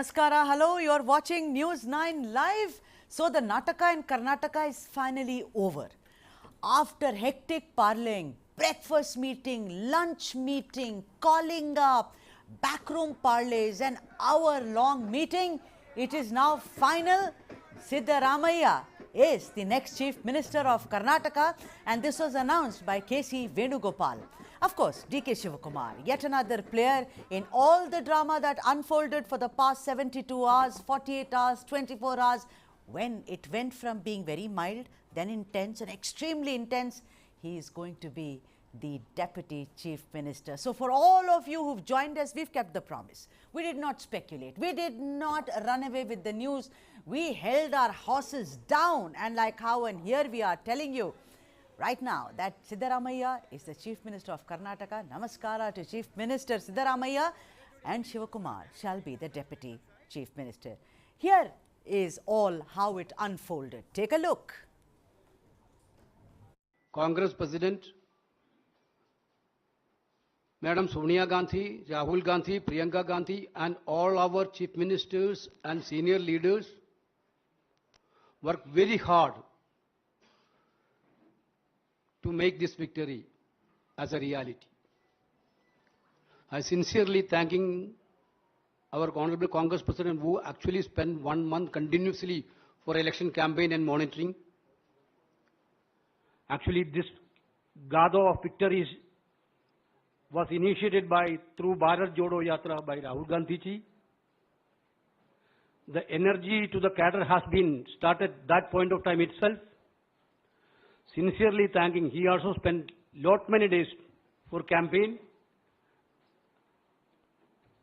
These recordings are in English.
Namaskara. Hello, you're watching News9 live. So the Nataka in Karnataka is finally over. After hectic parlaying, breakfast meeting, lunch meeting, calling up, backroom parlays, an hour-long meeting, it is now final. Siddaramaiah is the next Chief Minister of Karnataka, and this was announced by K.C. Venugopal. Of course, D.K. Shivakumar, yet another player in all the drama that unfolded for the past 72 hours, 48 hours, 24 hours, when it went from being very mild, then intense and extremely intense, he is going to be the Deputy Chief Minister. So for all of you who've joined us, we've kept the promise. We did not speculate. We did not run away with the news. We held our horses down, and like how, and here we are telling you right now that Siddaramaiah is the Chief Minister of Karnataka. Namaskara to Chief Minister Siddaramaiah, and Shivakumar shall be the Deputy Chief Minister. Here is all how it unfolded. Take a look. Congress President Madam Sonia Gandhi, Rahul Gandhi, Priyanka Gandhi, and all our Chief Ministers and senior leaders worked very hard to make this victory as a reality. I sincerely thanking our Honorable Congress President, who actually spent 1 month continuously for election campaign and monitoring. Actually, this gather of victories was initiated through Bharat Jodo Yatra by Rahul Gandhi ji. The energy to the cadre has been started that point of time itself. Sincerely thanking, he also spent many days for campaign,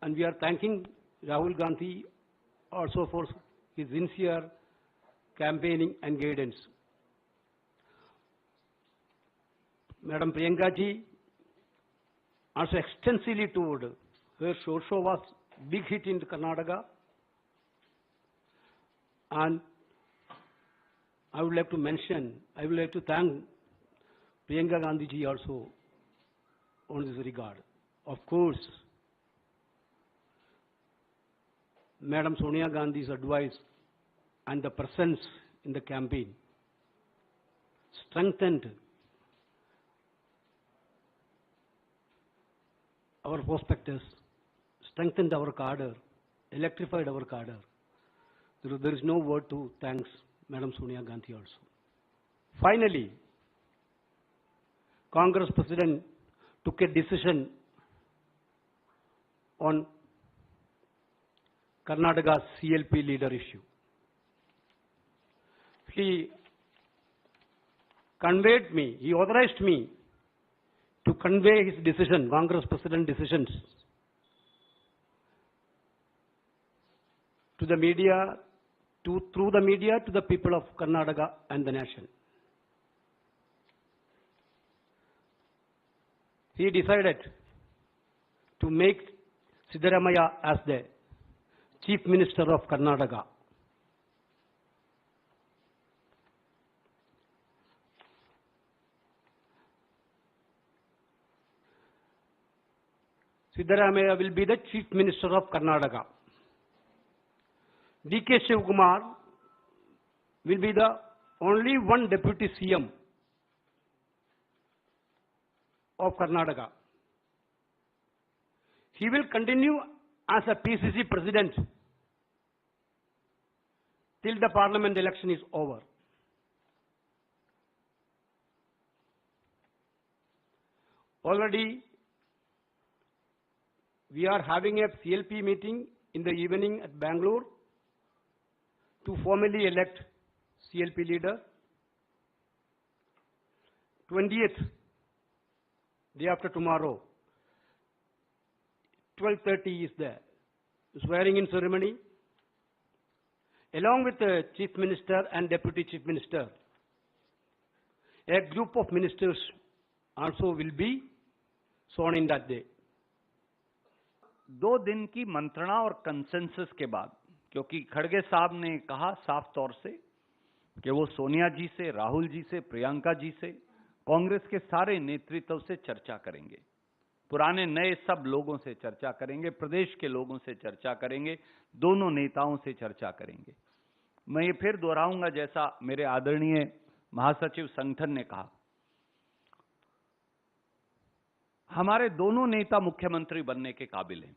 and we are thanking Rahul Gandhi also for his sincere campaigning and guidance. Madam Priyanka ji also extensively toured. Her show was big hit in Karnataka, and I would like to thank Priyanka Gandhi ji also on this regard. Of course, Madam Sonia Gandhi's advice and the presence in the campaign strengthened our prospectus, strengthened our cadre, electrified our cadre. There is no word to thanks Madam Sonia Gandhi also. Finally, Congress President took a decision on Karnataka's CLP leader issue. He authorized me to convey his decision, Congress President decisions, to the media, through the media to the people of Karnataka and the nation. He decided to make Siddaramaiah as the Chief Minister of Karnataka. Siddaramaiah will be the Chief Minister of Karnataka. D.K. Shivakumar will be the only one Deputy CM of Karnataka. He will continue as a PCC President till the Parliament election is over. Already, we are having a CLP meeting in the evening at Bangalore to formally elect CLP leader. 20th, day after tomorrow, 12:30 is the swearing-in ceremony. Along with the Chief Minister and Deputy Chief Minister, a group of ministers also will be sworn in that day. 2 दिन की मंत्रणा और consensus के बाद, क्योंकि खड़गे साहब ने कहा साफ तौर से कि वो सोनिया जी से, राहुल जी से, प्रियंका जी से, कांग्रेस के सारे नेतृत्व से चर्चा करेंगे। पुराने नए सब लोगों से चर्चा करेंगे, प्रदेश के लोगों से चर्चा करेंगे, दोनों नेताओं से चर्चा करेंगे। मैं ये फिर दोहराऊंगा जैसा मेरे आदरणीय महासचिव संगठन ने कहा, हमारे दोनों नेता मुख्यमंत्री बनने के काबिल हैं,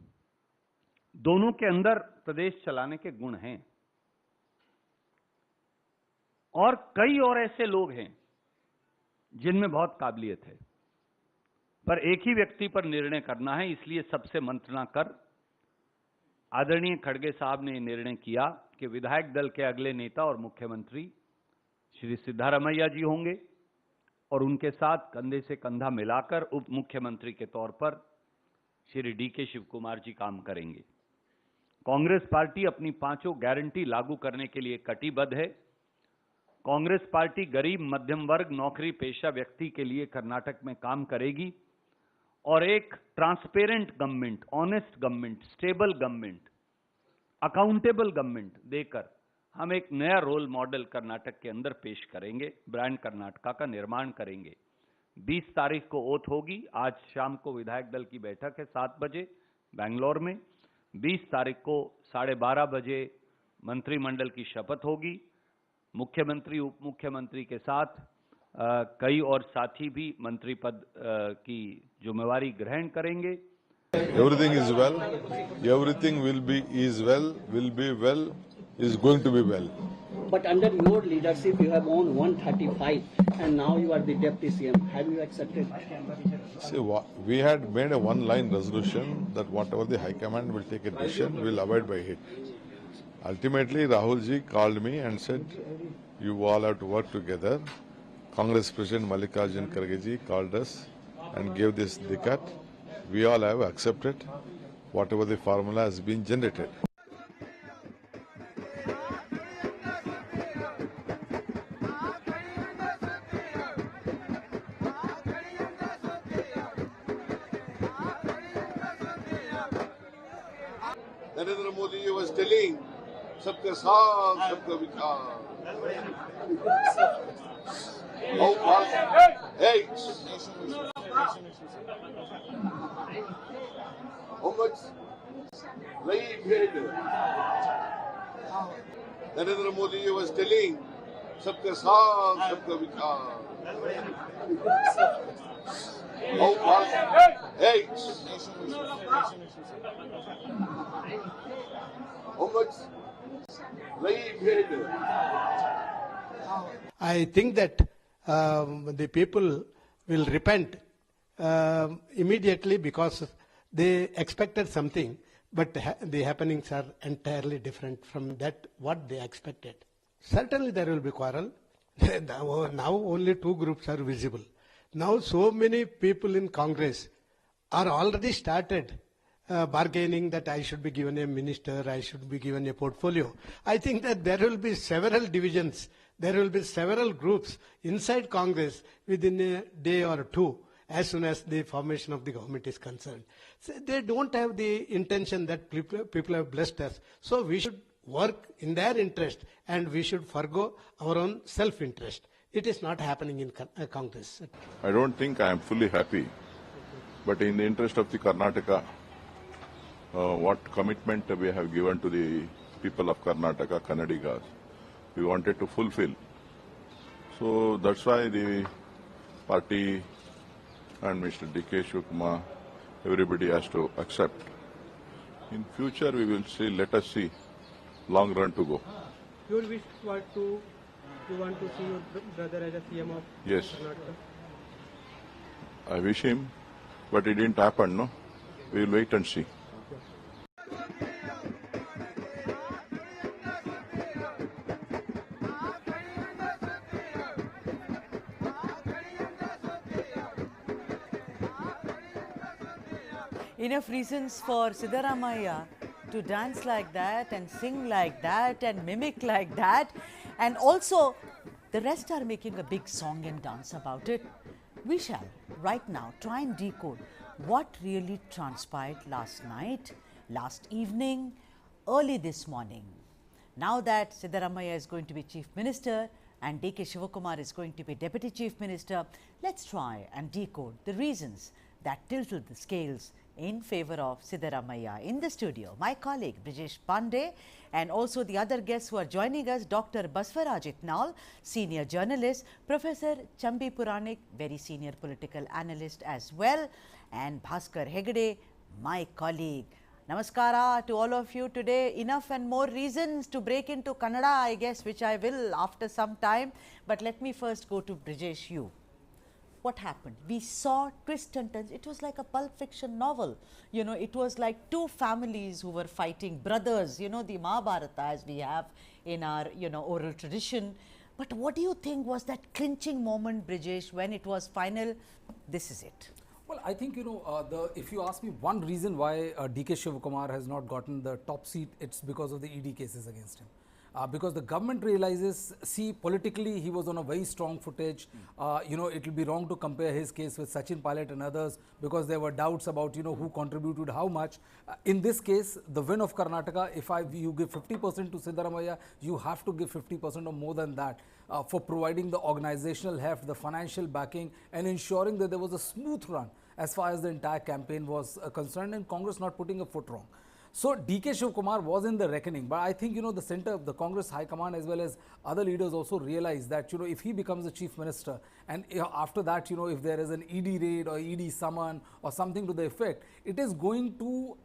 दोनों के अंदर प्रदेश चलाने के गुण हैं, और कई और ऐसे लोग हैं जिनमें बहुत काबिलियत है, पर एक ही व्यक्ति पर निर्णय करना है। इसलिए सबसे मंत्रणा कर आदरणीय खड़गे साहब ने निर्णय किया कि विधायक दल के अगले नेता और मुख्यमंत्री श्री सिद्धारमैया जी होंगे, और उनके साथ कंधे से कंधा मिलाकर उप मुख्यमंत्री के तौर पर श्री डीके शिवकुमार जी काम करेंगे। कांग्रेस पार्टी अपनी पांचों गारंटी लागू करने के लिए कटिबद्ध है। कांग्रेस पार्टी गरीब, मध्यम वर्ग, नौकरी पेशा व्यक्ति के लिए कर्नाटक में काम करेगी, और एक transparent government, honest government, stable government, accountable government देकर हम एक नया रोल मॉडल कर्नाटक के अंदर पेश करेंगे, ब्रांड कर्नाटका का निर्माण करेंगे। 20 तारीख को ओथ होगी। आज शाम को विधायक दल की बैठक है 7 बजे बेंगलोर में। 20 तारीख को 12:30 बजे मंत्रिमंडल की शपथ होगी। मुख्यमंत्री, उप मुख्यमंत्री के साथ कई और साथी भी मंत्री पद की जिम्मेवारी ग्रहण करेंगे। Everything is well. Everything will be well, is going to be well. But under your leadership, you have won 135, and now you are the deputy CM. Have you accepted? See, we had made a one-line resolution that whatever the High Command will take a decision, we'll abide by it. Ultimately, Rahul ji called me and said, "You all have to work together." Congress President Mallikarjun Kharge ji called us and gave this decode. We all have accepted whatever the formula has been generated. Narendra Modi ji was telling, "Sabka saath, sabka vikas." How fast? Hey! How much right head? Narendra Modi ji was telling, "Sabka saath, sabka vikas." How fast? Hey! How much right head? I think that the people will repent immediately because they expected something, but the happenings are entirely different from that what they expected. Certainly there will be quarrel. Now only two groups are visible. Now so many people in Congress are already started bargaining that I should be given a minister, I should be given a portfolio. I think that there will be several divisions, there will be several groups inside Congress within a day or two as soon as the formation of the government is concerned. So they don't have the intention that people have blessed us. So we should work in their interest and we should forgo our own self-interest. It is not happening in Congress. I don't think I am fully happy, but in the interest of the Karnataka, what commitment we have given to the people of Karnataka, Kannadigas, we wanted to fulfill. So that's why the party and Mr. D.K. Shivakumar, everybody has to accept. In future we will see, let us see, long run to go. Your wish was to, you want to see your brother as a CM of Yes, Karnataka? I wish him, but it didn't happen, no? We will wait and see. Enough reasons for Siddaramaiah to dance like that and sing like that and mimic like that, and also the rest are making a big song and dance about it. We shall right now try and decode what really transpired last night, last evening, early this morning. Now that Siddaramaiah is going to be Chief Minister and D.K. Shivakumar is going to be Deputy Chief Minister, let's try and decode the reasons that tilted the scales in favor of Siddaramaiah. In the studio, my colleague Brijesh Pandey and also the other guests who are joining us, Dr. Baswaraj Itnal, senior journalist, Professor Chambi Puranik, very senior political analyst as well, and Bhaskar Hegde, my colleague. Namaskara to all of you today. Enough and more reasons to break into Kannada, I guess, which I will after some time. But let me first go to Brijesh, you. What happened? We saw twists and turns. It was like a pulp fiction novel. You know, it was like two families who were fighting, brothers, you know, the Mahabharata as we have in our, oral tradition. But what do you think was that clinching moment, Brijesh, when it was final? This is it. Well, I think, if you ask me one reason why DK Shivakumar has not gotten the top seat, it's because of the ED cases against him. Because the government realizes, see, politically he was on a very strong footage. It will be wrong to compare his case with Sachin Pilot and others because there were doubts about, who contributed how much. In this case, the win of Karnataka, if you give 50% to Siddaramaiah, you have to give 50% or more than that for providing the organizational heft, the financial backing and ensuring that there was a smooth run as far as the entire campaign was concerned and Congress not putting a foot wrong. So DK Shivakumar was in the reckoning, but I think the center of the Congress High Command as well as other leaders also realized that if he becomes the chief minister and after that if there is an ED raid or ED summon or something to the effect, it is going to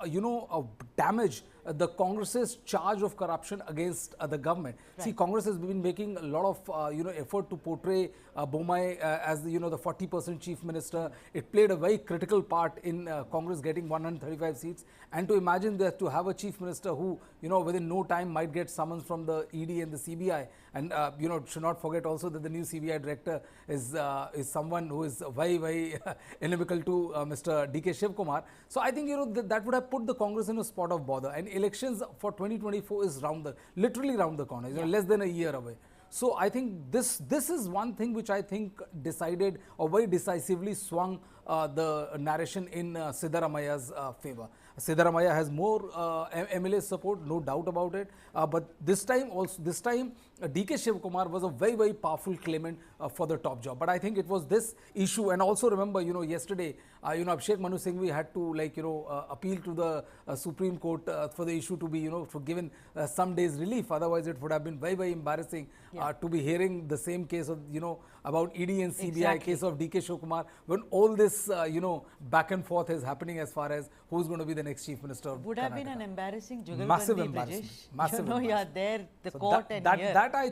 damage the Congress's charge of corruption against the government. Right. See, Congress has been making a lot of effort to portray Bomai as the 40% chief minister. It played a very critical part in Congress getting 135 seats, and to imagine that to have a chief minister who within no time might get summons from the ED and the CBI, and should not forget also that the new CBI director is someone who is very, very inimical to Mr. DK Shivakumar. So I think that would have put the Congress in a spot of bother, and elections for 2024 is literally round the corner, less than a year away. So I think this is one thing which I think decided or very decisively swung the narration in Siddaramaiah's favor. Siddaramaiah has more MLA support, no doubt about it. But this time DK Shivakumar was a very, very powerful claimant for the top job. But I think it was this issue, and also remember, yesterday, Abhishek Manu Singhvi had to appeal to the Supreme Court for the issue to be, for given some days relief. Otherwise, it would have been very, very embarrassing to be hearing the same case of, about ED and CBI case of DK Shivakumar when all this, back and forth is happening as far as who's going to be the next chief minister of Would Karnataka. have been an embarrassing jugalbandi, Massive embarrassment. Massive Massive you're there, the so court and here. That I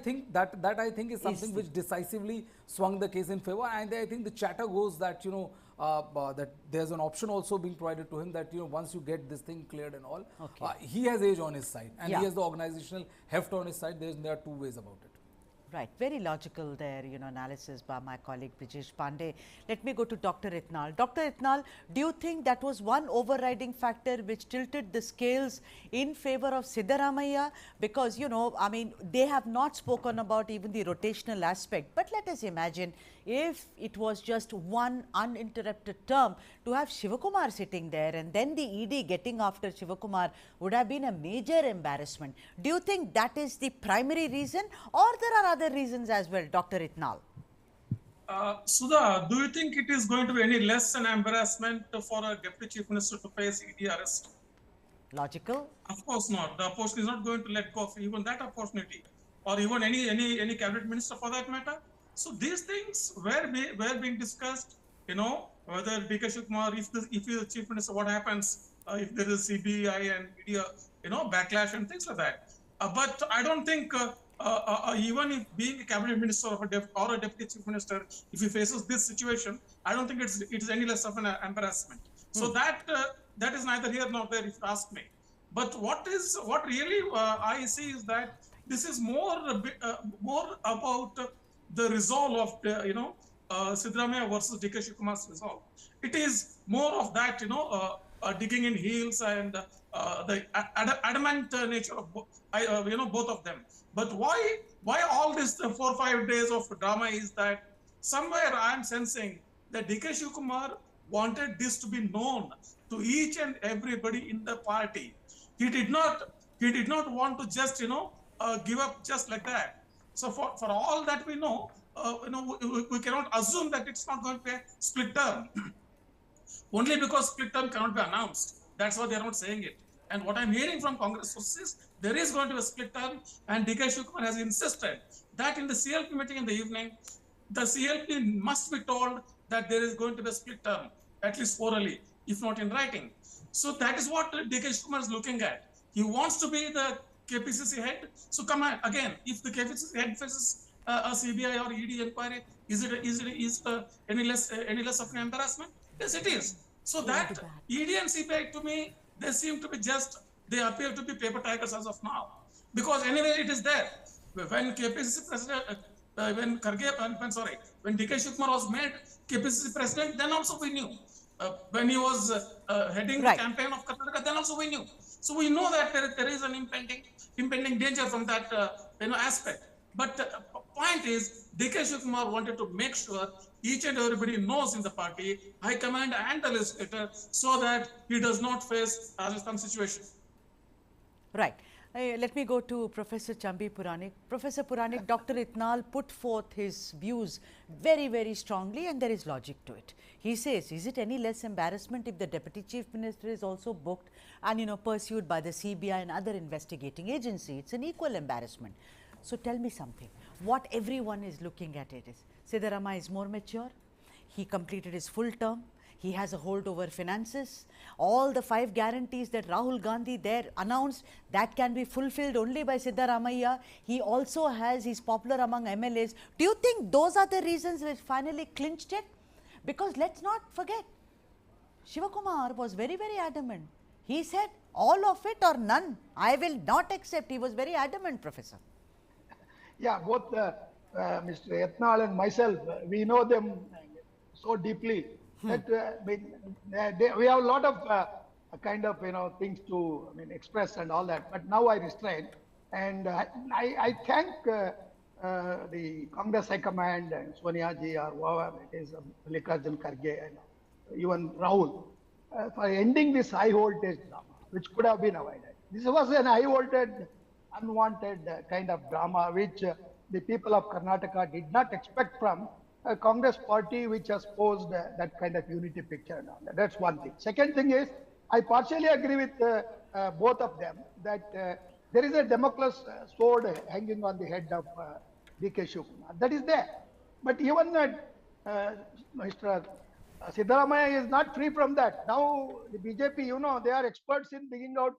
think is something which decisively swung the case in favor, and I think the chatter goes that that there's an option also being provided to him that once you get this thing cleared and all, he has age on his side and he has the organizational heft on his side. There are two ways about it. Right, very logical there, analysis by my colleague Brijesh Pandey. Let me go to Dr. Itnal. Dr. Itnal, do you think that was one overriding factor which tilted the scales in favor of Siddaramaiah? Because, they have not spoken about even the rotational aspect. But let us imagine if it was just one uninterrupted term, to have Shivakumar sitting there and then the ED getting after Shivakumar would have been a major embarrassment. Do you think that is the primary reason, or there are other reasons as well, Dr. Itnal? Sudha, do you think it is going to be any less an embarrassment for a deputy chief minister to face ED arrest? Logical? Of course not. The opposition is not going to let go of even that opportunity, or even any cabinet minister for that matter. So these things were being discussed, whether DK Shivakumar, if he is the chief minister, what happens if there is CBI and media, backlash and things like that. But I don't think even if being a cabinet minister or a deputy chief minister, if he faces this situation, I don't think it is any less of an embarrassment. So that is neither here nor there, if you ask me. But what really I see is that this is more about the resolve of Siddaramaiah versus DK Shivakumar's resolve. It is more of that, digging in heels and the adamant nature of both of them. But why all this 4 or 5 days of drama is that somewhere I am sensing that DK Shivakumar wanted this to be known to each and everybody in the party. He did not want to just give up just like that. So for all that we know, we cannot assume that it's not going to be a split term. only because split term cannot be announced. That's why they are not saying it. And what I'm hearing from Congress sources, there is going to be a split term, and DK Shivakumar has insisted that in the CLP meeting in the evening, the CLP must be told that there is going to be a split term, at least orally, if not in writing. So that is what DK Shivakumar is looking at. He wants to be the KPCC head. So come on, again, if the KPCC head faces a CBI or ED inquiry, is it any less of an embarrassment? Yes, it is. So that ED and CBI, to me, they seem to be they appear to be paper tigers as of now, because anyway it is there. When KPCC president, when DK Shivakumar was made KPCC president, then also we knew. When he was heading the campaign of Karnataka, then also we knew. So we know that there is an impending danger from that aspect. But point is, DK Shivakumar wanted to make sure each and everybody knows in the party, high command and the legislator, so that he does not face Rajasthan situation. Right. Let me go to Professor Chambi Puranik. Professor Puranik, Dr. Itnal put forth his views very, very strongly, and there is logic to it. He says, is it any less embarrassment if the Deputy Chief Minister is also booked and pursued by the CBI and other investigating agency? It's an equal embarrassment. So tell me something. What everyone is looking at it is, Siddaramaiah is more mature. He completed his full term. He has a hold over finances. All the 5 guarantees that Rahul Gandhi there announced, that can be fulfilled only by Siddaramaiah. He also he's popular among MLAs. Do you think those are the reasons which finally clinched it? Because let's not forget, Shivakumar was very, very adamant. He said, all of it or none. I will not accept. He was very adamant, Professor. Yeah, both Mr. Etnal and myself, we know them so deeply. That we have a lot of kind of things to express and all that, but now I restrain, and I thank the Congress High Command and Sonia Ji or whoever it is, Mallikarjun Kharge and even Rahul for ending this high voltage drama, which could have been avoided. This was an high voltage, unwanted kind of drama which the people of Karnataka did not expect from a Congress party which has posed that kind of unity picture. That's one thing. Second thing is, I partially agree with both of them that there is a Damocles sword hanging on the head of DK Shivakumar. That is there. But even Mr. Siddaramaiah is not free from that. Now, the BJP, they are experts in digging out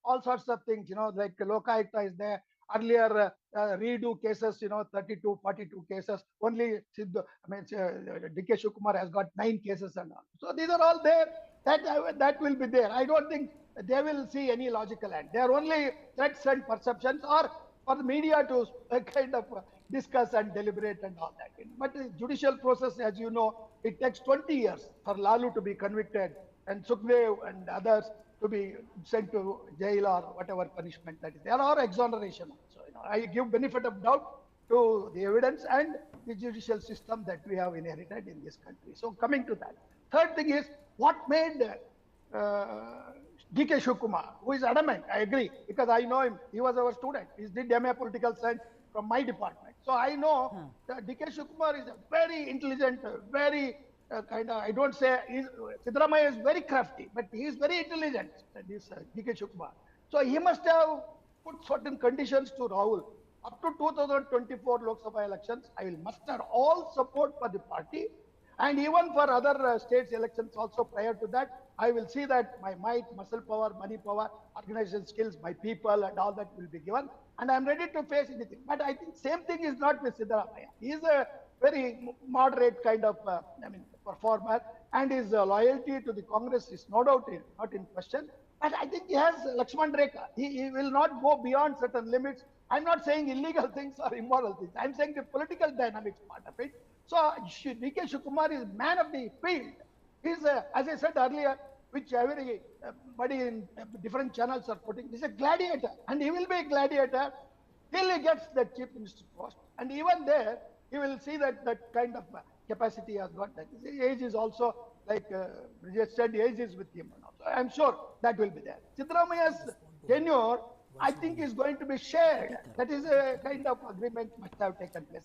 all sorts of things, like Lokayukta is there. Earlier, redo cases, 32, 42 cases. Only DK Shivakumar has got 9 cases and all. So these are all there. That will be there. I don't think they will see any logical end. They are only threats and perceptions, or for the media to kind of discuss and deliberate and all that. But the judicial process, as you know, it takes 20 years for Lalu to be convicted and Sukhdev and others to be sent to jail or whatever punishment that is. There are exoneration. So, I give benefit of doubt to the evidence and the judicial system that we have inherited in this country. So, coming to that. Third thing is, what made DK Shivakumar, who is adamant, I agree, because I know him, he was our student. He did MA Political Science from my department. So, I know that DK Shivakumar is a very intelligent, very I don't say, Siddaramaiah is very crafty, but he is very intelligent, this DK Shivakumar. So he must have put certain conditions to Rahul. Up to 2024 Lok Sabha elections, I will muster all support for the party, and even for other states elections also prior to that, I will see that my might, muscle power, money power, organization skills, my people and all that will be given, and I am ready to face anything. But I think same thing is not with Siddaramaiah. He is a very moderate kind of performer, and his loyalty to the Congress is no doubt not in question. But I think he has Lakshman Rekha. He will not go beyond certain limits. I'm not saying illegal things or immoral things. I'm saying the political dynamics part of it. So DK Shivakumar is man of the field. He's, as I said earlier, which everybody in different channels are putting, he's a gladiator, and he will be a gladiator till he gets the chief minister post. And even there, he will see that kind of capacity has got that. His age is also, like Bridget said, age is with him. So I'm sure that will be there. Siddaramaiah's tenure I think is going to be shared. That is a kind of agreement must have taken place.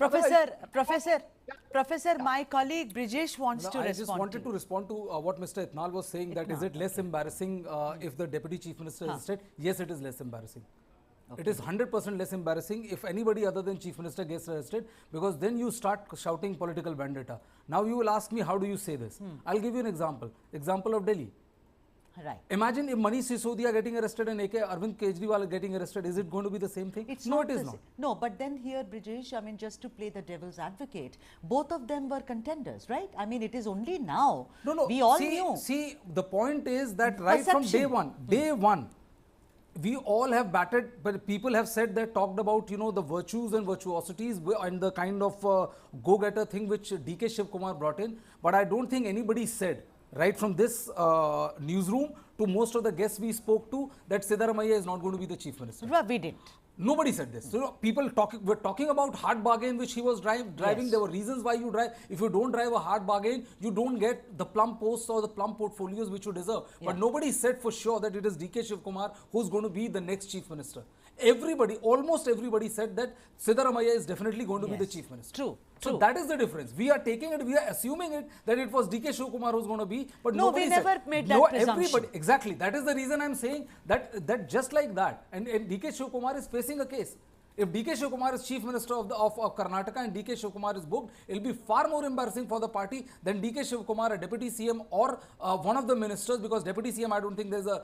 Professor, my colleague Brijesh wants to respond. I just wanted to respond to what Mr. Itnal was saying, that is it less embarrassing if the Deputy Chief Minister is arrested? Yes, it is less embarrassing. Okay. It is 100% less embarrassing if anybody other than Chief Minister gets arrested, because then you start shouting political vendetta. Now you will ask me, how do you say this? I'll give you an example. Example of Delhi. Right. Imagine if Manish Sisodia getting arrested and Arvind Kejriwal getting arrested. Is it going to be the same thing? No, it is not. No, but then here, Brijesh, I mean, just to play the devil's advocate, both of them were contenders, right? I mean, it is only now. No. We all knew. See, the point is that right from day one, we all have batted, but people have said that, talked about, you know, the virtues and virtuosities and the kind of go-getter thing which DK Shivakumar brought in. But I don't think anybody said, right from this newsroom to most of the guests we spoke to, that Siddaramaiah is not going to be the Chief Minister. Well, we didn't. Nobody said this. So, people were talking about hard bargain which he was driving. Yes. There were reasons why you drive. If you don't drive a hard bargain, you don't get the plum posts or the plum portfolios which you deserve. Yeah. But nobody said for sure that it is DK Shivakumar who's going to be the next Chief Minister. Everybody, almost everybody said that Siddaramaiah is definitely going to be the Chief Minister. True. So that is the difference. We are taking it, we are assuming it that it was DK Shivakumar who's going to be, but no, nobody we never made that presumption. Exactly. That is the reason I'm saying that just like that, and DK Shivakumar is facing a case. If DK Shivakumar is Chief Minister of Karnataka and DK Shivakumar is booked, it will be far more embarrassing for the party than DK Shivakumar, a Deputy CM or one of the ministers, because Deputy CM, I don't think there's a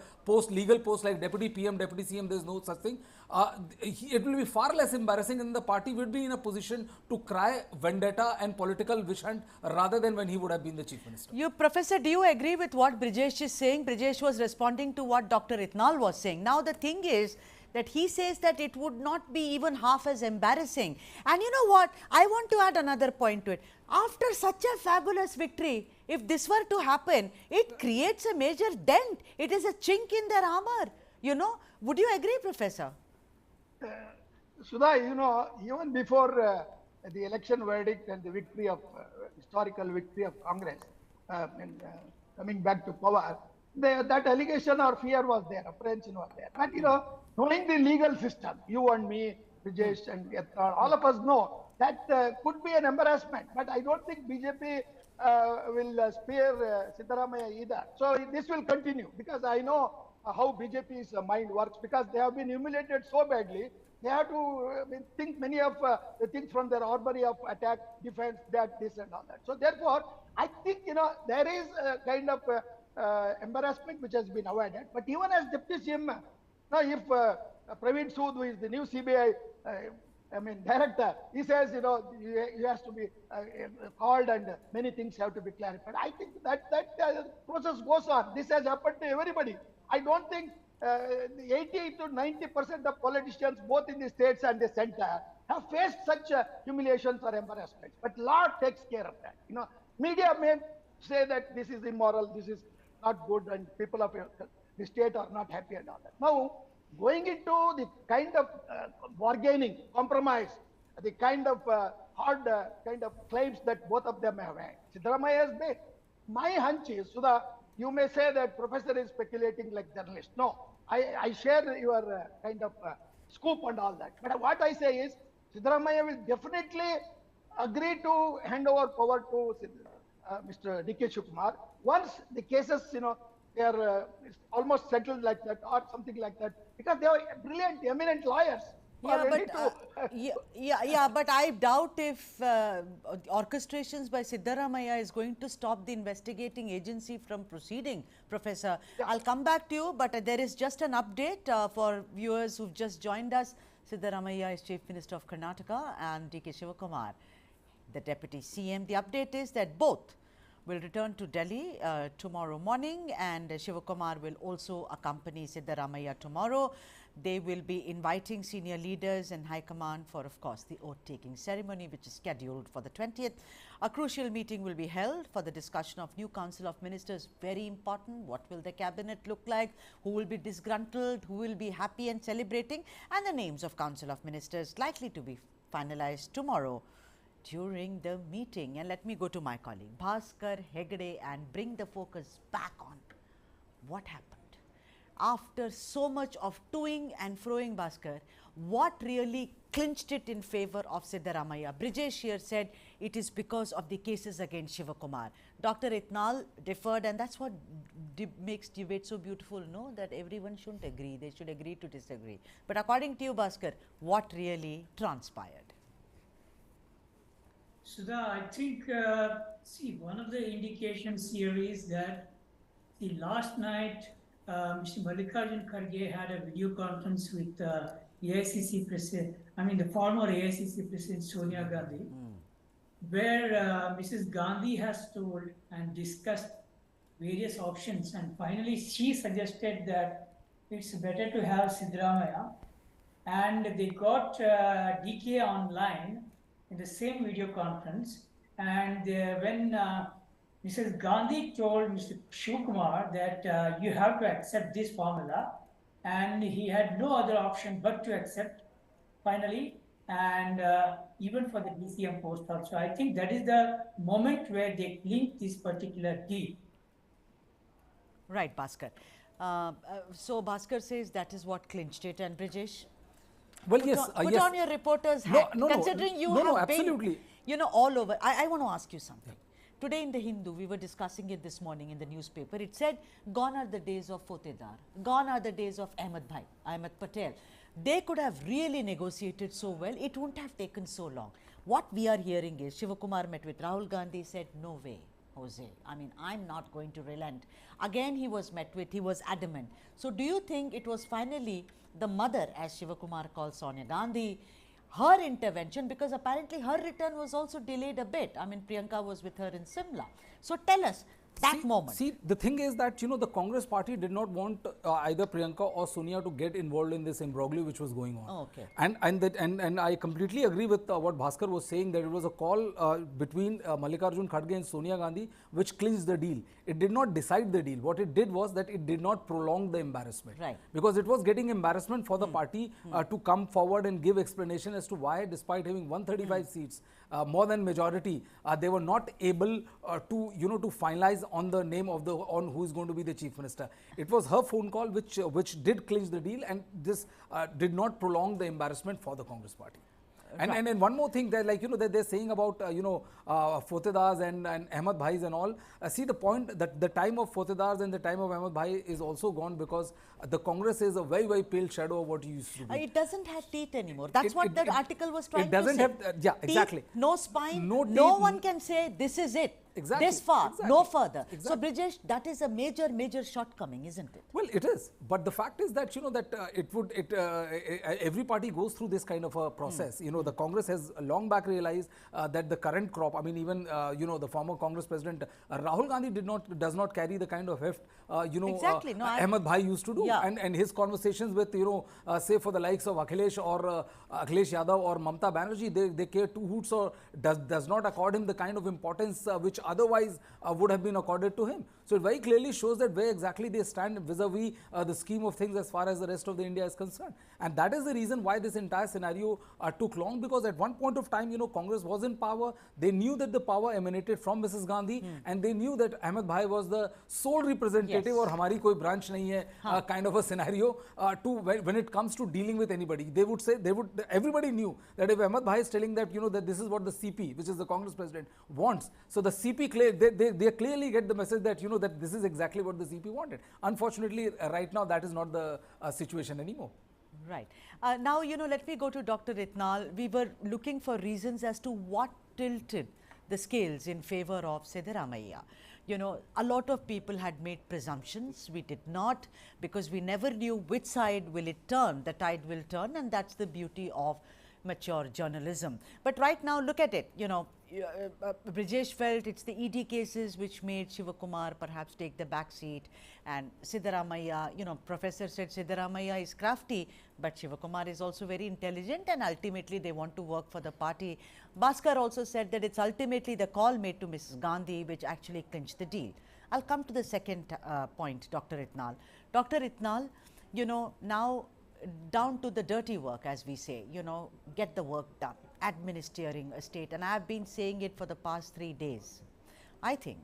legal post like Deputy PM, Deputy CM, there's no such thing. It will be far less embarrassing, and the party would be in a position to cry vendetta and political wish hunt rather than when he would have been the Chief Minister. Professor, do you agree with what Brijesh is saying? Brijesh was responding to what Dr. Itnal was saying. Now the thing is that he says that it would not be even half as embarrassing. And you know what? I want to add another point to it. After such a fabulous victory, if this were to happen, it creates a major dent. It is a chink in their armor. You know, would you agree, Professor? Sudha, you know, even before the election verdict and the victory of historical victory of Congress coming back to power, that allegation or fear was there, apprehension was there. But you know, knowing the legal system, you and me, Brijesh and all of us know that could be an embarrassment. But I don't think BJP will spare Siddaramaiah either. So this will continue, because I know how BJP's mind works, because they have been humiliated so badly. They have to think many of the things from their armory of attack, defense, that, this and all that. So therefore, I think, you know, there is a kind of embarrassment which has been avoided. But even as Deputy CM, now if Praveen Sood, who is the new CBI director, he says, you know, he has to be called and many things have to be clarified. I think that process goes on. This has happened to everybody. I don't think 80 to 90% of politicians, both in the states and the center, have faced such humiliations or embarrassments. But law takes care of that. You know, media may say that this is immoral, this is not good, and people of the state are not happy and all that. Now, going into the kind of bargaining, compromise, the kind of hard kind of claims that both of them have had, Siddaramaiah has made. My hunch is, Sudha, you may say that professor is speculating like journalist. No, I share your kind of scoop and all that. But what I say is, Siddaramaiah will definitely agree to hand over power to Mr. DK Shivakumar once the cases, you know, they are almost settled like that or something like that, because they are brilliant, eminent lawyers. Yeah, but I doubt if orchestrations by Siddaramaiah is going to stop the investigating agency from proceeding, Professor. Yeah. I'll come back to you, but there is just an update for viewers who've just joined us. Siddaramaiah is Chief Minister of Karnataka and DK Shivakumar, the Deputy CM. The update is that both will return to Delhi tomorrow morning, and Shivakumar will also accompany Siddaramaiah tomorrow. They will be inviting senior leaders and High Command for, of course, the oath-taking ceremony, which is scheduled for the 20th. A crucial meeting will be held for the discussion of new Council of Ministers. Very important. What will the cabinet look like? Who will be disgruntled? Who will be happy and celebrating? And the names of Council of Ministers likely to be finalized tomorrow during the meeting. And let me go to my colleague Bhaskar Hegde and bring the focus back on what happened. after so much of toing and froing, Bhaskar, what really clinched it in favor of Siddaramaiah? Brijesh here said it is because of the cases against Shivakumar. Dr. Itnal deferred, and that's what makes debate so beautiful, no? That everyone shouldn't agree, they should agree to disagree. But according to you, Bhaskar, what really transpired? Sudha, I think, see, one of the indications here is that the last night, Mr. Mallikarjun Kharge had a video conference with AICC President, the former AICC President Sonia Gandhi, where Mrs. Gandhi has told and discussed various options, and finally she suggested that it's better to have Siddaramaiah, and they got DK online in the same video conference, and when Mrs. Gandhi told Mr. Shivakumar that you have to accept this formula, and he had no other option but to accept finally, and even for the DCM post also. I think that is the moment where they linked this particular deal. Right, Bhaskar. So Bhaskar says that is what clinched it, and Brijesh? Well, Put on your reporter's hat, considering you have been, all over. I want to ask you something. Today in the Hindu, we were discussing it this morning in the newspaper. It said, gone are the days of Fotedar, gone are the days of Ahmed Patel. They could have really negotiated so well, it wouldn't have taken so long. What we are hearing is, Shivakumar met with Rahul Gandhi, said, no way, Jose, I'm not going to relent. Again, he was met with, he was adamant. So do you think it was finally the mother, as Shivakumar calls Sonia Gandhi, her intervention, because apparently her return was also delayed a bit. Priyanka was with her in Simla. So tell us that moment. See, the thing is that, the Congress party did not want either Priyanka or Sonia to get involved in this imbroglio which was going on. Oh, okay. And I completely agree with what Bhaskar was saying, that it was a call between Mallikarjun Kharge and Sonia Gandhi which clinched the deal. It did not decide the deal. What it did was that it did not prolong the embarrassment. Right. Because it was getting embarrassment for the party to come forward and give explanation as to why, despite having 135 seats, more than majority, they were not able to finalize on the name of on who is going to be the chief minister. It was her phone call which did clinch the deal, and this did not prolong the embarrassment for the Congress party. And one more thing, that that they're saying about Fotedars and Ahmed Bhais and all. See, the point that the time of Fotedars and the time of Ahmed Bhai is also gone, because the Congress is a very, very pale shadow of what it used to be. It doesn't have teeth anymore. That's what the article was trying to say. It doesn't have, yeah, teeth, exactly. No spine, no teeth, no one can say this is it. Exactly. This far, exactly. no further. Exactly. So, Brijesh, that is a major, major shortcoming, isn't it? Well, it is. But the fact is that, every party goes through this kind of a process. The Congress has long back realized that the current crop, even, the former Congress president, Rahul Gandhi does not carry the kind of heft, exactly. Ahmed Bhai used to do. Yeah. And his conversations with, say for the likes of Akhilesh or Akhilesh Yadav or Mamta Banerjee, they care two hoots, or does not accord him the kind of importance which otherwise would have been accorded to him. So it very clearly shows that where exactly they stand vis-a-vis the scheme of things as far as the rest of the India is concerned. And that is the reason why this entire scenario took long, because at one point of time, Congress was in power. They knew that the power emanated from Mrs. Gandhi, and they knew that Ahmed Bhai was the sole representative, or hamari koi branch nahi hai, kind of a scenario when it comes to dealing with anybody. They would say, everybody knew that if Ahmed Bhai is telling that, that this is what the CP, which is the Congress president, wants. So the CP, they clearly get the message that, that this is exactly what the CP wanted. Unfortunately, right now, that is not the situation anymore. Right. Now, let me go to Dr. Itnal. We were looking for reasons as to what tilted the scales in favor of Siddaramaiah. A lot of people had made presumptions. We did not, because we never knew which side will it turn. The tide will turn, and that's the beauty of mature journalism. But right now, look at it. Brijesh felt it's the ED cases which made Shivakumar perhaps take the back seat, and Siddaramaiah, Professor said Siddaramaiah is crafty, but Shivakumar is also very intelligent, and ultimately they want to work for the party. Bhaskar also said that it's ultimately the call made to Mrs. Gandhi which actually clinched the deal. I'll come to the second point, Dr. Itnal. Dr. Itnal, now down to the dirty work, as we say, get the work done, administering a state. And I have been saying it for the past 3 days. I think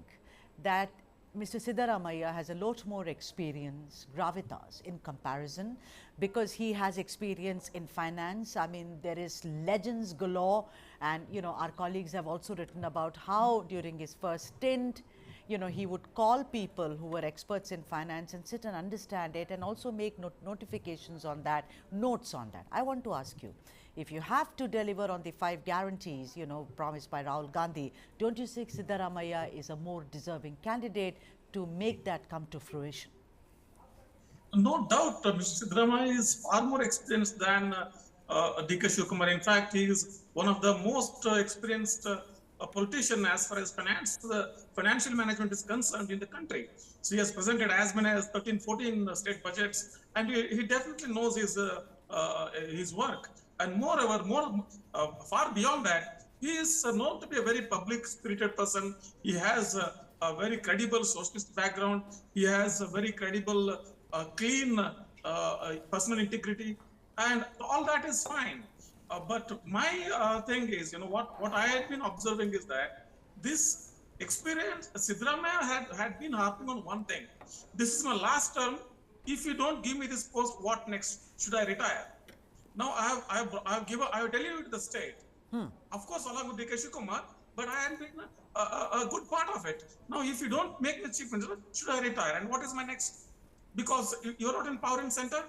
that Mr. Siddaramaiah has a lot more experience, gravitas, in comparison, because he has experience in finance. I mean, there is legends galore, and our colleagues have also written about how during his first stint, he would call people who were experts in finance and sit and understand it, and also make notifications on that, notes on that. I want to ask you, if you have to deliver on the 5 guarantees, promised by Rahul Gandhi, don't you think Siddaramaiah is a more deserving candidate to make that come to fruition? No doubt, Mr. Siddaramaiah is far more experienced than D.K. Shivakumar. In fact, he is one of the most experienced politician as far as financial management is concerned in the country. So he has presented as many as 13, 14 state budgets, and he definitely knows his work. And moreover, far beyond that, he is known to be a very public-spirited person. He has a very credible socialist background. He has a very credible, clean personal integrity, and all that is fine. But my thing is, what I have been observing is that this experience, Siddaramaiah had been harping on one thing. This is my last term. If you don't give me this post, what next? Should I retire? Now I have delivered the state. Of course, along with D.K. Shivakumar, but I am being a good part of it. Now, if you don't make me chief minister, should I retire? And what is my next? Because you're not in power and center,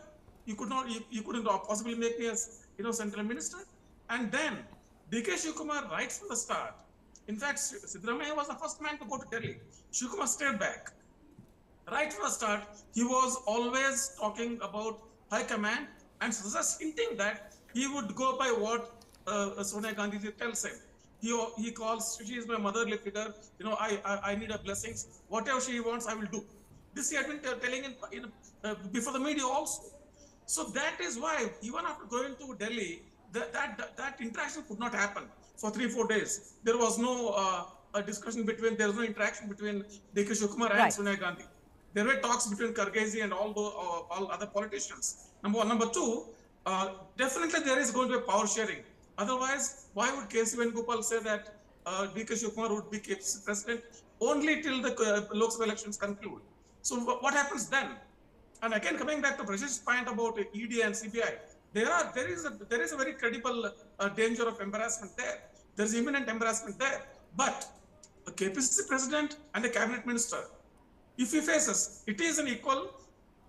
you couldn't possibly make me as central minister. And then D.K. Shivakumar, right from the start, in fact, Siddaramaiah was the first man to go to Delhi. Shivakumar stayed back. Right from the start, he was always talking about high command and just hinting that he would go by what Sonia Gandhi tells him. He calls, she is my motherly figure, I need her blessings. Whatever she wants, I will do. This he had been telling before the media also. So that is why, even after going to Delhi, that interaction could not happen for 3-4 days. There was no discussion there was no interaction between D.K. Shivakumar and Sonia Gandhi. There were talks between Kargezi and all other politicians. Number one. Number two, definitely there is going to be power sharing. Otherwise, why would K.C. Venugopal say that D.K. Shivakumar would be president only till the Lok Sabha elections conclude? So what happens then? And again, coming back to Brajesh's point about ED and CBI, there is a very credible danger of embarrassment there. There is imminent embarrassment there. But a KPCC president and a cabinet minister, if he faces, it is an equal,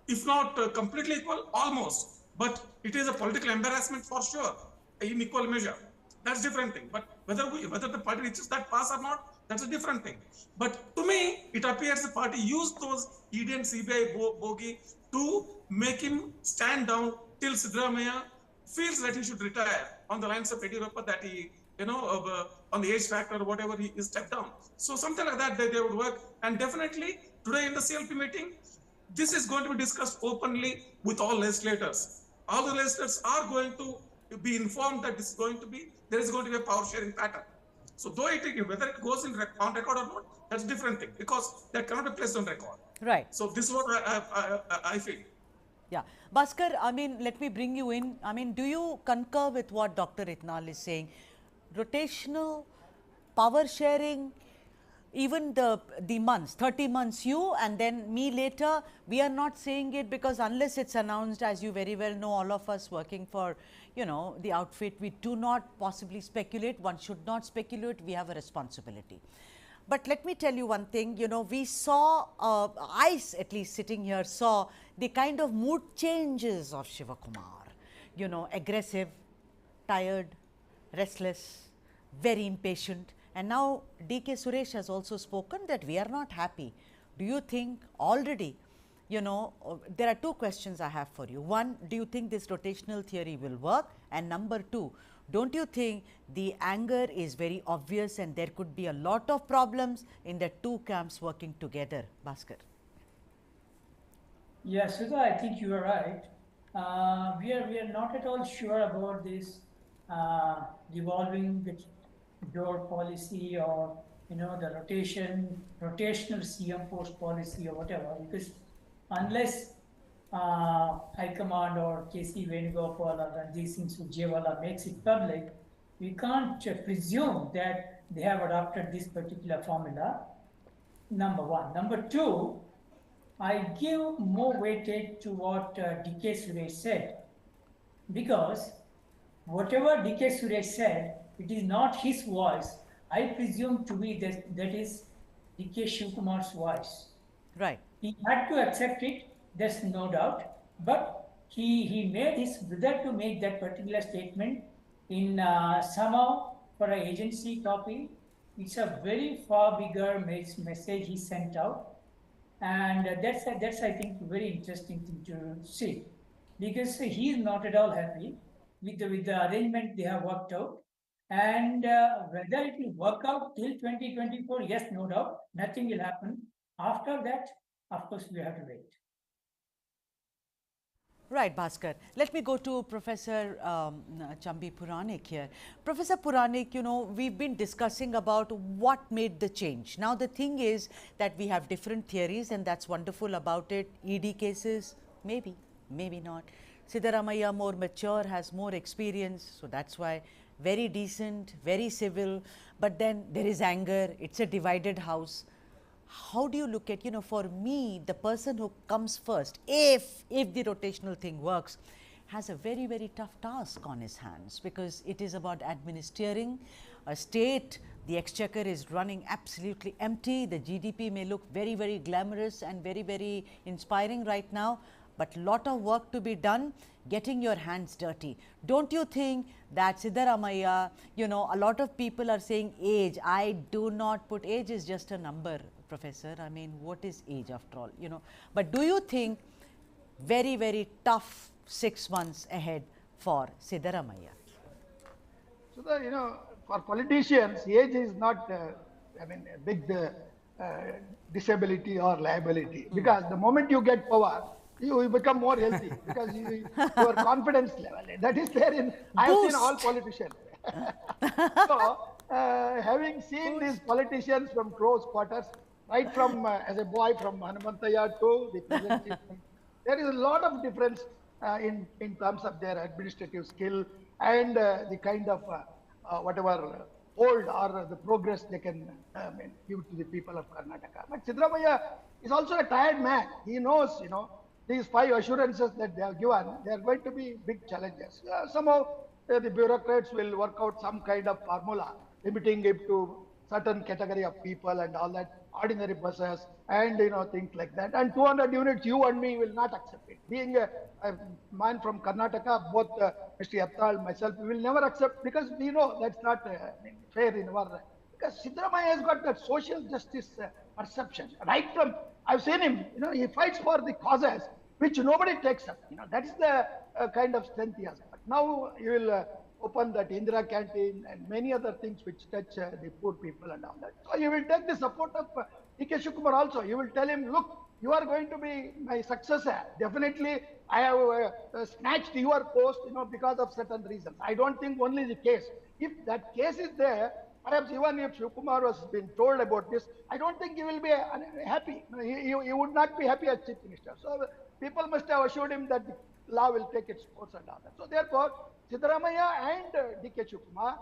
if not completely equal, almost. But it is a political embarrassment for sure, in equal measure. That's a different thing. But whether the party reaches that pass or not, that's a different thing. But to me, it appears the party used those ED and CBI bogey to make him stand down till Siddaramaiah feels that he should retire on the lines of Yediyurappa, that he, on the age factor or whatever, he stepped down. So something like that, they would work. And definitely today in the CLP meeting, this is going to be discussed openly with all legislators. All the legislators are going to be informed that there is going to be a power sharing pattern. So though whether it goes on record or not, that's a different thing, because that cannot be placed on record. Right. So this is what I feel. Yeah. Bhaskar, let me bring you in. Do you concur with what Dr. Itnal is saying? Rotational, power sharing, even the months, 30 months you and then me later, we are not saying it because unless it's announced, as you very well know, all of us working for, the outfit, we do not possibly speculate. One should not speculate. We have a responsibility. But let me tell you one thing, we saw, I at least sitting here saw the kind of mood changes of Shivakumar, aggressive, tired, restless, very impatient. And now D.K. Suresh has also spoken that we are not happy. Do you think already, there are 2 questions I have for you. One, do you think this rotational theory will work? And number 2, don't you think the anger is very obvious and there could be a lot of problems in the 2 camps working together? Bhaskar. Yes, Sudha, I think you are right. We are not at all sure about this revolving the door policy or the rotational CM post policy or whatever, because unless High Command or K.C. Venugopal or Ranjit Singh Surjewala makes it public, we can't presume that they have adopted this particular formula. number one. Number two, I give more weightage to what D.K. Suresh said, because whatever D.K. Suresh said, it is not his voice. I presume to be that is D.K. Shivakumar's voice. Right. He had to accept it, there's no doubt, but he made his brother to make that particular statement in somehow for an agency copy. It's a very far bigger message he sent out, and that's I think very interesting thing to see, because he is not at all happy with the arrangement they have worked out, and whether it will work out till 2024, yes, no doubt, nothing will happen. After that, of course, we have to wait. Right, Bhaskar. Let me go to Professor Chambi Puranik here. Professor Puranik, you know, we've been discussing about what made the change. Now, the thing is that we have different theories, and that's wonderful about it. ED cases, maybe, maybe not. Siddaramaiah, more mature, has more experience, so that's why very decent, very civil. But then there is anger. It's a divided house. How do you look at, you know, for me, the person who comes first, if the rotational thing works, has a very, very tough task on his hands, because it is about administering a state. The exchequer is running absolutely empty. The GDP may look very, very glamorous and very, very inspiring right now, but lot of work to be done, getting your hands dirty. Don't you think that Siddaramaiah, you know, a lot of people are saying age. I do not put age is just a number, Professor. I mean, what is age after all, you know? But do you think very, very tough 6 months ahead for Siddaramaiah? So, you know, for politicians, age is not, I mean, a big disability or liability. Because the moment you get power, you become more healthy, because your confidence level, that is there in, I have seen all politicians. So, having seen these politicians from close quarters, right from as a boy from Hanumantaya to the present system, there is a lot of difference in terms of their administrative skill and the kind of whatever hold or the progress they can give to the people of Karnataka. But Siddaramaiah is also a tired man. He knows, you know, these 5 assurances that they have given, they are going to be big challenges. Somehow the bureaucrats will work out some kind of formula, limiting it to certain category of people and all that, ordinary buses and, you know, things like that. And 200 units, you and me will not accept it. Being a man from Karnataka, both Mr. Yattal, myself, we will never accept, because we know that's not fair in our, because Siddaramaiah has got that social justice perception. Right from, I've seen him, you know, he fights for the causes which nobody takes up. You know, that is the kind of strength he has. But now you will open that Indira canteen and many other things which touch the poor people and all that. So you will take the support of D.K. Shivakumar also. You will tell him, look, you are going to be my successor. Definitely, I have snatched your post, you know, because of certain reasons. I don't think only the case. If that case is there, perhaps even if Shivakumar was been told about this, I don't think he will be happy. He would not be happy as Chief Minister. So people must have assured him that the law will take its course and all that. So therefore, Siddaramaiah and D.K. Shivakumar,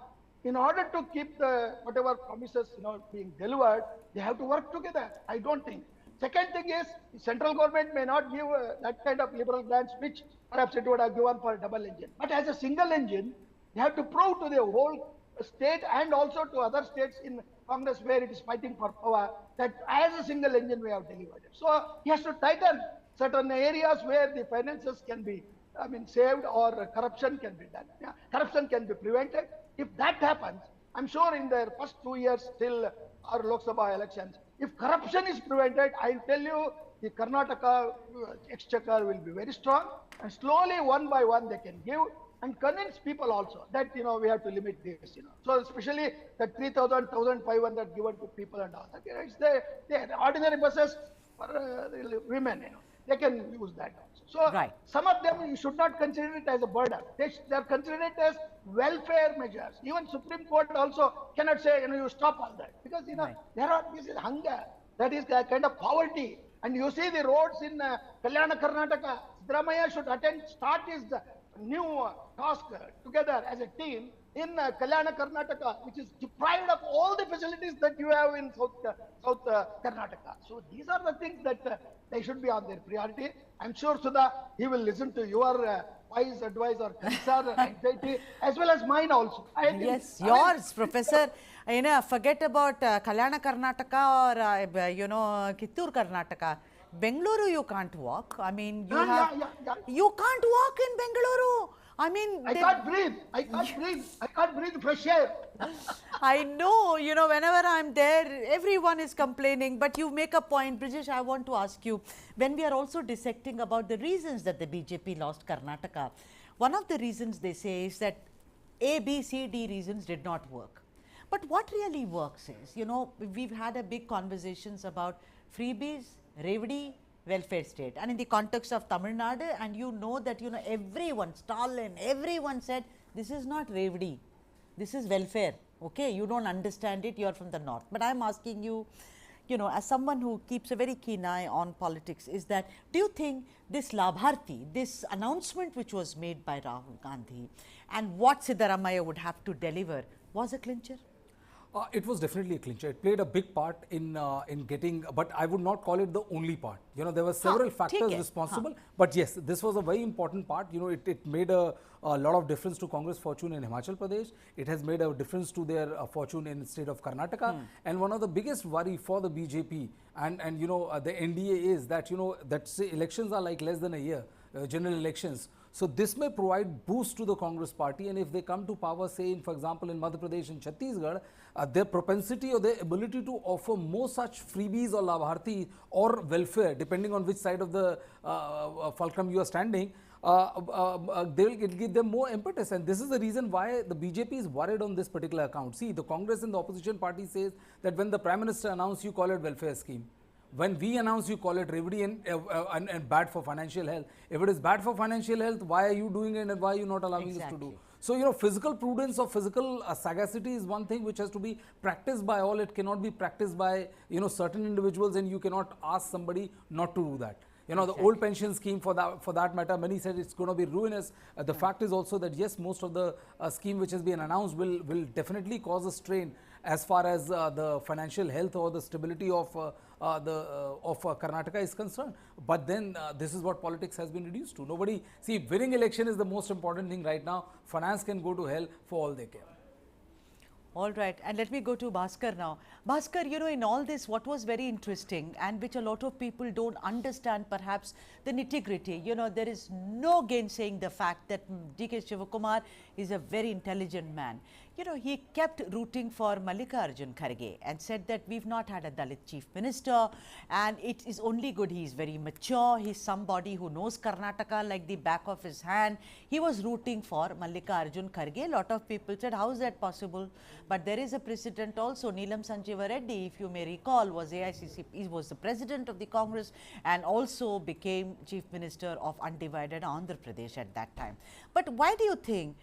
in order to keep the whatever promises, you know, being delivered, they have to work together. I don't think. Second thing is, the central government may not give that kind of liberal grants, which perhaps it would have given for a double engine. But as a single engine, they have to prove to the whole state and also to other states in Congress where it is fighting for power that as a single engine we have delivered it. So he has to tighten certain areas where the finances can be, saved, or corruption can be done. Yeah, corruption can be prevented. If that happens, I'm sure in their first 2 years till our Lok Sabha elections, if corruption is prevented, I'll tell you, the Karnataka exchequer will be very strong, and slowly, one by one, they can give and convince people also that, you know, we have to limit this, you know. So especially the 3,000, 1,500 given to people and all that. You know, it's the ordinary buses for women, you know, they can use that also. So right. Some of them, you should not consider it as a burden. They are considering it as welfare measures. Even Supreme Court also cannot say, you know, you stop all that, because, you know, right. This is hunger, that is a kind of poverty. And you see the roads in Kalyana, Karnataka, Siddaramaiah should start his new task together as a team. in Kalyana, Karnataka, which is deprived of all the facilities that you have in South Karnataka. So these are the things that they should be on their priority. I'm sure, Sudha, he will listen to your wise advice or concern or anxiety, as well as mine also. I think, Yes, yours, Professor. Forget about Kalyana Karnataka or, Kittur Karnataka. Bengaluru, you can't walk. I mean, you you can't walk in Bengaluru. I mean, I can't breathe. I can't breathe fresh air. I know, whenever I'm there, everyone is complaining. But you make a point, Brijesh. I want to ask you, when we are also dissecting about the reasons that the BJP lost Karnataka, one of the reasons they say is that A, B, C, D reasons did not work. But what really works is, we've had a big conversations about freebies, Revdi, welfare state, and in the context of Tamil Nadu, and that everyone, Stalin, everyone said this is not Revdi, this is welfare. Okay, you don't understand it, you are from the north. But I am asking you, as someone who keeps a very keen eye on politics, is that do you think this Labharti, this announcement which was made by Rahul Gandhi and what Siddaramaiah would have to deliver was a clincher? It was definitely a clincher. It played a big part in getting, but I would not call it the only part. There were several factors responsible, but yes, this was a very important part. It made a lot of difference to Congress fortune in Himachal Pradesh. It has made a difference to their fortune in the state of Karnataka. And one of the biggest worry for the BJP and the NDA is that, that say elections are like less than a year, general elections. So this may provide boost to the Congress party, and if they come to power, say, for example, in Madhya Pradesh and Chhattisgarh, their propensity or their ability to offer more such freebies or labharti or welfare, depending on which side of the fulcrum you are standing, they will give them more impetus. And this is the reason why the BJP is worried on this particular account. See, the Congress and the opposition party says that when the Prime Minister announced, you call it welfare scheme. When we announce, you call it Revdi and bad for financial health. If it is bad for financial health, why are you doing it and why are you not allowing us to do? So, physical prudence or physical sagacity is one thing which has to be practiced by all. It cannot be practiced by, certain individuals, and you cannot ask somebody not to do that. The old pension scheme for that matter, many said it's going to be ruinous. The fact is also that yes, most of the scheme which has been announced will definitely cause a strain as far as the financial health or the stability of Karnataka is concerned. But then this is what politics has been reduced to. Winning election is the most important thing right now. Finance can go to hell for all they care. All right, and let me go to Bhaskar now. Bhaskar, in all this, what was very interesting and which a lot of people don't understand perhaps the nitty-gritty, there is no gainsaying the fact that D.K. Shivakumar is a very intelligent man. He kept rooting for Mallikarjun Kharge and said that we've not had a Dalit chief minister and it is only good he is very mature, he's somebody who knows Karnataka like the back of his hand. He was rooting for Mallikarjun Kharge. A lot of people said, how is that possible? But there is a precedent also. Neelam Sanjeeva Reddy, if you may recall, was AICC, he was the president of the Congress and also became chief minister of undivided Andhra Pradesh at that time. But why do you think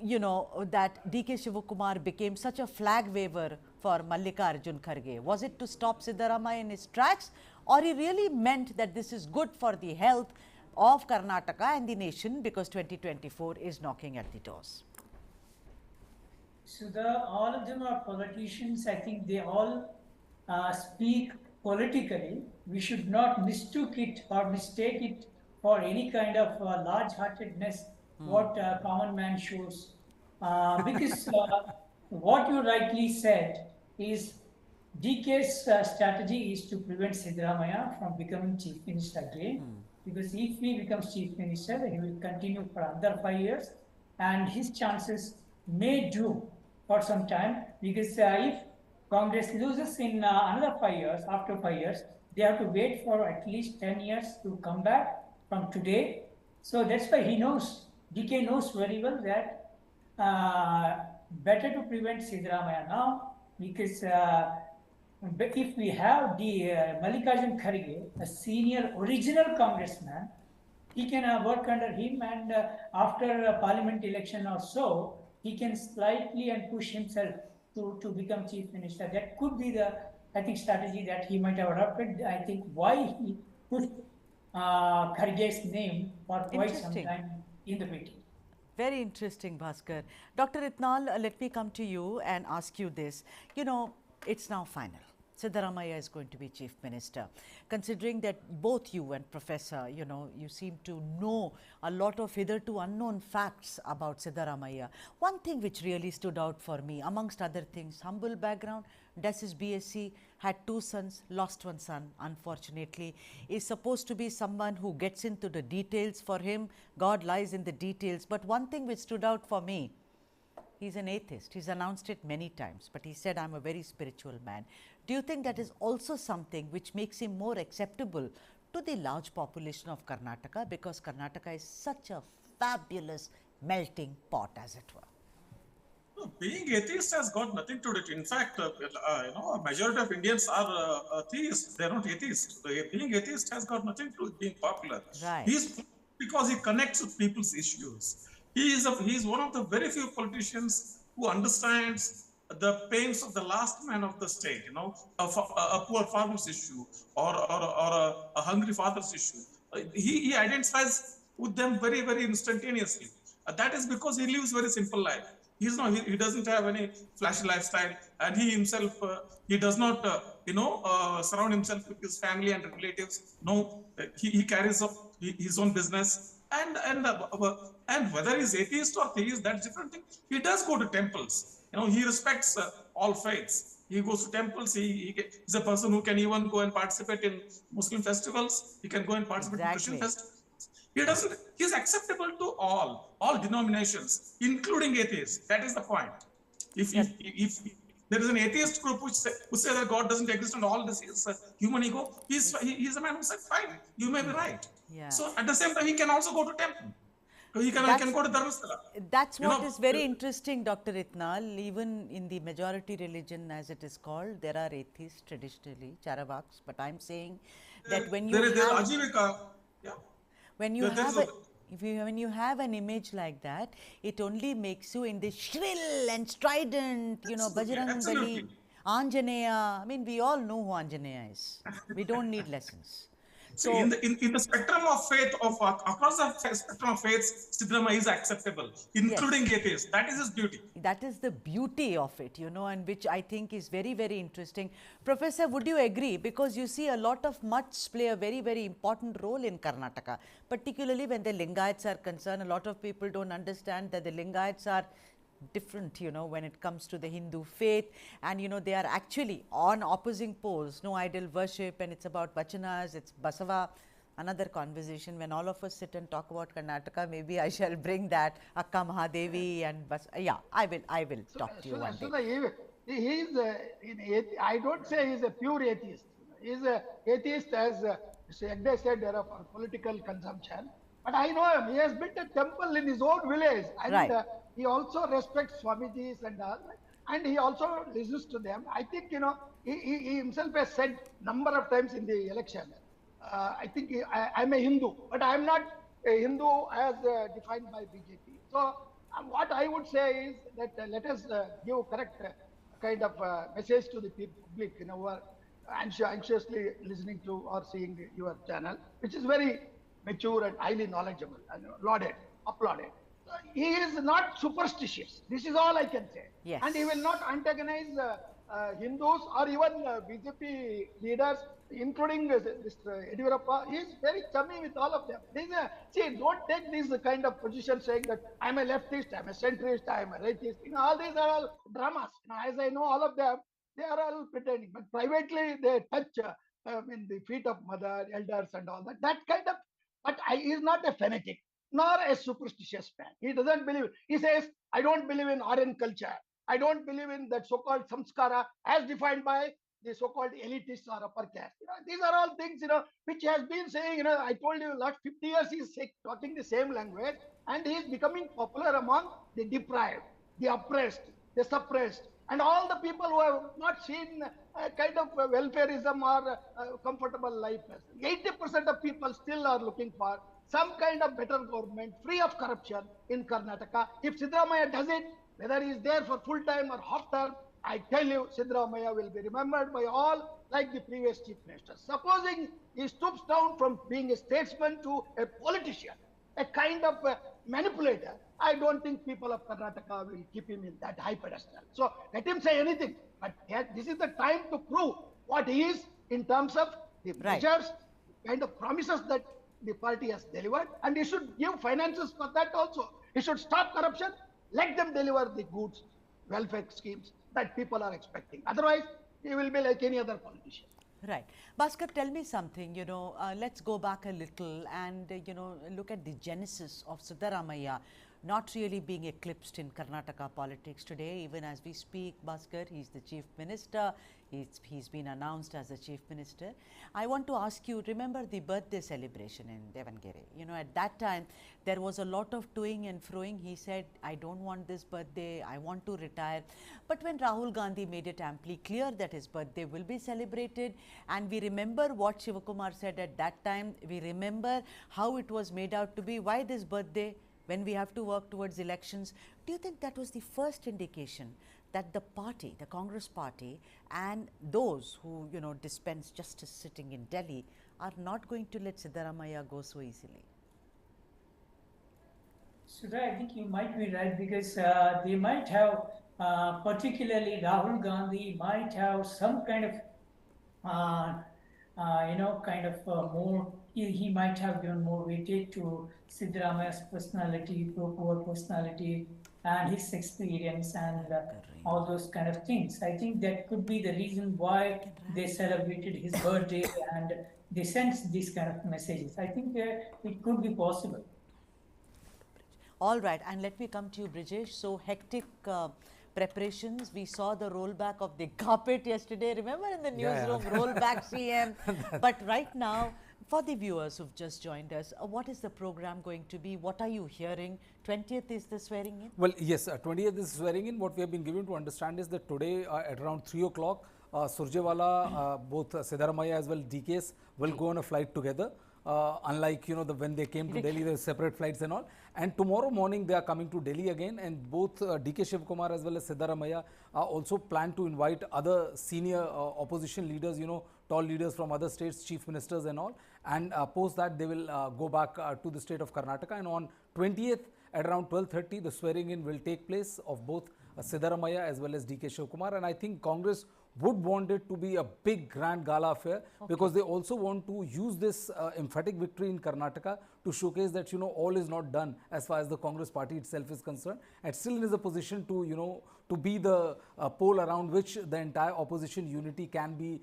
that D.K. Shivakumar became such a flag waver for Mallikarjun Kharge? Was it to stop Siddaramaiah in his tracks, or he really meant that this is good for the health of Karnataka and the nation because 2024 is knocking at the doors? So all of them are politicians. I think they all speak politically. We should not mistook it or mistake it for any kind of large-heartedness what common man shows. Because what you rightly said is DK's strategy is to prevent Siddaramaiah from becoming chief minister again. Because if he becomes chief minister, he will continue for another 5 years and his chances may do for some time, because if Congress loses in another 5 years, after 5 years, they have to wait for at least 10 years to come back from today. So that's why he knows, DK knows very well that better to prevent Siddaramaiah now, because if we have the Mallikarjun Kharge, a senior original congressman, he can work under him, and after a parliament election or so, he can slightly and push himself to become chief minister. That could be the, I think, strategy that he might have adopted. I think why he put Kharge's name for quite some time in the meeting. Very interesting, Bhaskar. Dr. Itnal, let me come to you and ask you this. You know, it's now final. Siddaramaiah is going to be Chief Minister. Considering that both you and Professor, you know, you seem to know a lot of hitherto unknown facts about Siddaramaiah. One thing which really stood out for me, amongst other things, humble background, does his BSc, had 2 sons, lost 1 son, unfortunately, is supposed to be someone who gets into the details. For him, God lies in the details. But one thing which stood out for me, he's an atheist. He's announced it many times, but he said, I'm a very spiritual man. Do you think that is also something which makes him more acceptable to the large population of Karnataka, because Karnataka is such a fabulous melting pot, as it were? No, being atheist has got nothing to do with it. In fact, a majority of Indians are theists. They're not atheists. Being atheist has got nothing to do with being popular. Right. He's because he connects with people's issues. He is one of the very few politicians who understands the pains of the last man of the state. You know, a poor farmer's issue or a hungry father's issue. He identifies with them very, very instantaneously. That is because he lives very simple life. He doesn't have any flashy lifestyle, and he himself he does not surround himself with his family and relatives. No, he carries up his own business, and whether he's atheist or theist, that's different thing. He does go to temples. You know, he respects all faiths. He goes to temples. He's a person who can even go and participate in Muslim festivals. He can go and participate in Christian festivals. He's acceptable to all denominations, including atheists. That is the point. If there is an atheist group who say that God doesn't exist and all this is human ego, he's a man who said, fine, you may be right. Yeah. So at the same time, he can also go to temple. He can go to Dharmasthala. That's what is very interesting, Dr. Itnal. Even in the majority religion, as it is called, there are atheists traditionally, Charavaks. But I'm saying that when you when you have an image like that, it only makes you in this shrill and strident, you know, Bajrang Bali, Anjaneya. I mean, we all know who Anjaneya is. We don't need lessons. So in the spectrum of faith, across the spectrum of faiths, Siddaramaiah is acceptable, including atheists. That is his beauty. That is the beauty of it, you know, and which I think is very, very interesting. Professor, would you agree? Because you see a lot of mutts play a very, very important role in Karnataka, particularly when the Lingayats are concerned. A lot of people don't understand that the Lingayats are different, you know, when it comes to the Hindu faith, and you know, they are actually on opposing poles. No idol worship, and it's about vachanas, it's Basava. Another conversation when all of us sit and talk about Karnataka. Maybe I shall bring that Akka Mahadevi and yeah, I will talk to you one day. I don't say he's a pure atheist. He's an atheist, as Yagde said, for political consumption. But I know him. He has built a temple in his own village, and he also respects Swamijis and all, and he also listens to them. I think, you know, he himself has said number of times in the election, I think I'm a Hindu, but I'm not a Hindu as defined by BJP. So what I would say is that let us give correct kind of message to the public, you know, who are anxiously listening to or seeing your channel, which is very mature and highly knowledgeable and lauded, applauded. He is not superstitious. This is all I can say. Yes. And he will not antagonize Hindus or even BJP leaders, including this Yediyurappa. He is very chummy with all of them. See, don't take this kind of position saying that I'm a leftist, I'm a centrist, I'm a rightist. You know, all these are all dramas. You know, as I know all of them, they are all pretending. But privately, they touch in the feet of mother, elders and all that. That kind of, but he is not a fanatic, nor a superstitious man. He doesn't believe. He says, I don't believe in Aryan culture. I don't believe in that so-called samskara as defined by the so-called elitists or upper caste. You know, these are all things, you know, which he has been saying, you know, I told you last 50 years he is talking the same language, and he is becoming popular among the deprived, the oppressed, the suppressed, and all the people who have not seen kind of welfareism or comfortable life. 80% of people still are looking for some kind of better government, free of corruption in Karnataka. If Siddaramaiah does it, whether he is there for full time or half term, I tell you, Siddaramaiah will be remembered by all like the previous chief minister. Supposing he stoops down from being a statesman to a politician, a kind of manipulator, I don't think people of Karnataka will keep him in that high pedestal. So let him say anything. But this is the time to prove what he is in terms of the measures, kind of promises that the party has delivered, and he should give finances for that also. He should stop corruption, let them deliver the goods, welfare schemes that people are expecting. Otherwise, he will be like any other politician. Right. Bhaskar, tell me something, let's go back a little and, look at the genesis of Siddaramaiah not really being eclipsed in Karnataka politics today. Even as we speak, Bhaskar, he's the chief minister. He's been announced as the chief minister. I want to ask you, remember the birthday celebration in Devangere? At that time, there was a lot of toing and froing. He said, I don't want this birthday, I want to retire. But when Rahul Gandhi made it amply clear that his birthday will be celebrated, and we remember what Shivakumar said at that time, we remember how it was made out to be, why this birthday when we have to work towards elections. Do you think that was the first indication that the party, the Congress party, and those who, dispense justice sitting in Delhi are not going to let Siddaramaiah go so easily? Sudha, I think you might be right, because they might have, particularly Rahul Gandhi, might have some kind of, more, he might have given more weightage to Siddaramaiah's personality, pro-poor personality, and his experience, and all those kind of things. I think that could be the reason why they celebrated his birthday and they sent these kind of messages. I think it could be possible. All right, and let me come to you, Brijesh. So hectic preparations. We saw the rollback of the carpet yesterday. Remember in the newsroom, rollback CM. But right now, for the viewers who've just joined us, what is the program going to be? What are you hearing? 20th is the swearing in? Well, yes, 20th is swearing in. What we have been given to understand is that today at around 3 o'clock, Surjewala, both Siddaramaiah as well DKS will go on a flight together. Unlike, when they came to Delhi, there were separate flights and all. And tomorrow morning, they are coming to Delhi again. And both DK Shivakumar as well as Siddaramaiah also plan to invite other senior opposition leaders, tall leaders from other states, chief ministers and all. And post that, they will go back to the state of Karnataka. And on 20th, at around 12:30, the swearing in will take place of both Siddaramaiah as well as DK Shivakumar. And I think Congress would want it to be a big grand gala affair, because they also want to use this emphatic victory in Karnataka to showcase that, all is not done as far as the Congress party itself is concerned, and still is a position to, to be the pole around which the entire opposition unity can be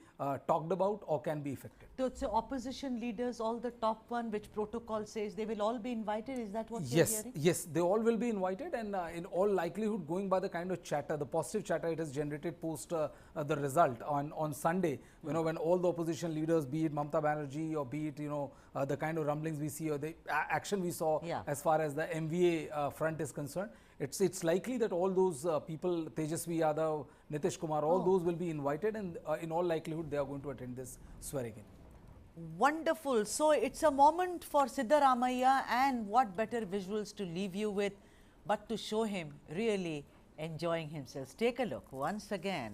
talked about or can be effected. So opposition leaders, all the top one, which protocol says they will all be invited, is that what you're hearing? Yes, they all will be invited, and in all likelihood, going by the kind of chatter, the positive chatter it has generated post the result on Sunday, when all the opposition leaders, be it Mamata Banerjee or be it, the kind of rumblings we see or the action we saw as far as the MVA front is concerned, it's likely that all those people, Tejasvi Yadav, Nitish Kumar, all those will be invited, and in all likelihood they are going to attend this swearing in. Wonderful. So it's a moment for Siddaramaiah, and what better visuals to leave you with but to show him really enjoying himself. Take a look once again.